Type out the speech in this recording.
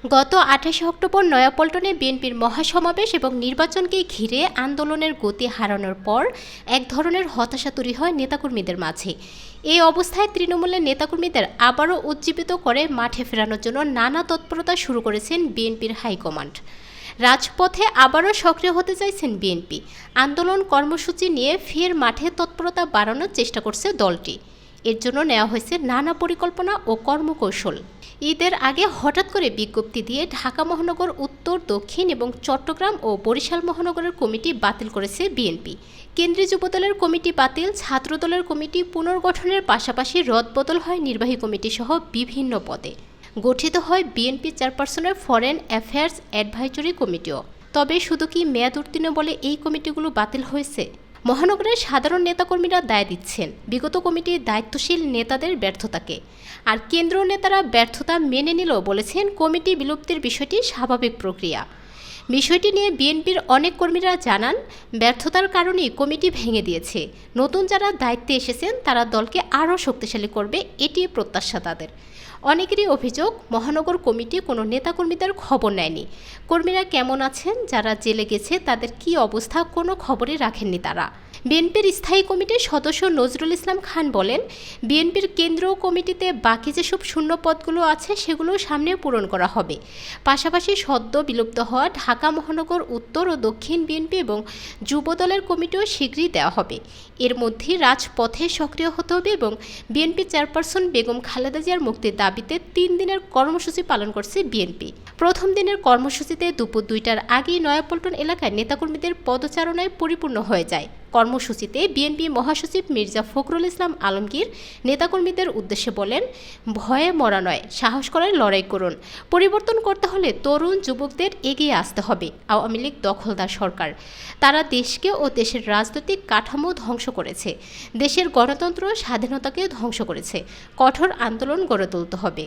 গত ২৮ অক্টোবর নয়াপল্টনে বিএনপির মহাসমাবেশ এবং নির্বাচনকে ঘিরে আন্দোলনের গতি হারানোর পর এক ধরনের হতাশা তৈরি হয় নেতাকর্মীদের মাঝে। এই অবস্থায় তৃণমূলের নেতাকর্মীদের আবারও উজ্জীবিত করে মাঠে ফেরানোর জন্য নানা তৎপরতা শুরু করেছেন বিএনপির হাইকমান্ড। রাজপথে আবারও সক্রিয় হতে চাইছেন বিএনপি। আন্দোলন কর্মসূচি নিয়ে ফের মাঠে তৎপরতা বাড়ানোর চেষ্টা করছে দলটি। এর জন্য নেওয়া হয়েছে নানা পরিকল্পনা ও কর্মকৌশল। ঈদের আগে হঠাৎ করে বিজ্ঞপ্তি দিয়ে ঢাকা মহানগর উত্তর, দক্ষিণ এবং চট্টগ্রাম ও বরিশাল মহানগরের কমিটি বাতিল করেছে বিএনপি। কেন্দ্রীয় যুবদলের কমিটি বাতিল, ছাত্রদলের কমিটি পুনর্গঠনের পাশাপাশি রদবদল হয় নির্বাহী কমিটি সহ বিভিন্ন পদে। গঠিত হয় বিএনপি চেয়ারপারসনের ফরেন অ্যাফেয়ার্স অ্যাডভাইজরি কমিটিও। তবে শুধু কি মেয়াদ উত্তীর্ণ বলে এই কমিটিগুলো বাতিল হয়েছে? মহানগরের সাধারণ নেতাকর্মীরা দায় দিচ্ছেন বিগত কমিটির দায়িত্বশীল নেতাদের ব্যর্থতাকে। আর কেন্দ্রীয় নেতারা ব্যর্থতা মেনে নিলেও বলেছেন কমিটি বিলুপ্তির বিষয়টি স্বাভাবিক প্রক্রিয়া। বিষয়টি নিয়ে বিএনপির অনেক কর্মীরা জানান, ব্যর্থতার কারণেই কমিটি ভেঙে দিয়েছে। নতুন যারা দায়িত্বে এসেছেন তারা দলকে আরও শক্তিশালী করবে, এটি প্রত্যাশা তাদের। অনেকেরই অভিযোগ, মহানগর কমিটি কোনো নেতাকর্মীদের খবর নেয়নি। কর্মীরা কেমন আছেন, যারা জেলে গেছে তাদের কী অবস্থা, কোনো খবরই রাখেননি তারা। বিএনপির স্থায়ী কমিটির সদস্য নজরুল ইসলাম খান বলেন, বিএনপির কেন্দ্রীয় কমিটিতে বাকি যেসব শূন্য পদগুলো আছে সেগুলো সামনে পূরণ করা হবে। পাশাপাশি সদ্য বিলুপ্ত হওয়া ঢাকা মহানগর উত্তর ও দক্ষিণ বিএনপি এবং যুবদলের কমিটিও শীঘ্রই দেওয়া হবে। এর মধ্যেই রাজপথে সক্রিয় হতে হবে এবং বিএনপি চেয়ারপারসন বেগম খালেদা জিয়ার মুক্তির দাবিতে ৩ দিনের কর্মসূচি পালন করছে বিএনপি। প্রথম দিনের কর্মসূচিতে দুপুর ২টার আগেই নয়াপল্টন এলাকায় নেতাকর্মীদের পদচারণায় পরিপূর্ণ হয়ে যায়। কর্মসূচিতে বিএনপি মহাসচিব মির্জা ফখরুল ইসলাম আলমগীর নেতাকর্মীদের উদ্দেশ্যে বলেন, ভয়ে মরা নয়, সাহস করে লড়াই করুন। পরিবর্তন করতে হলে তরুণ যুবকদের এগিয়ে আসতে হবে। আওয়ামী লীগ দখলদার সরকার, তারা দেশকে ও দেশের রাজনৈতিক কাঠামো ধ্বংস করেছে, দেশের গণতন্ত্র স্বাধীনতাকে ধ্বংস করেছে। কঠোর আন্দোলন গড়ে তুলতে হবে।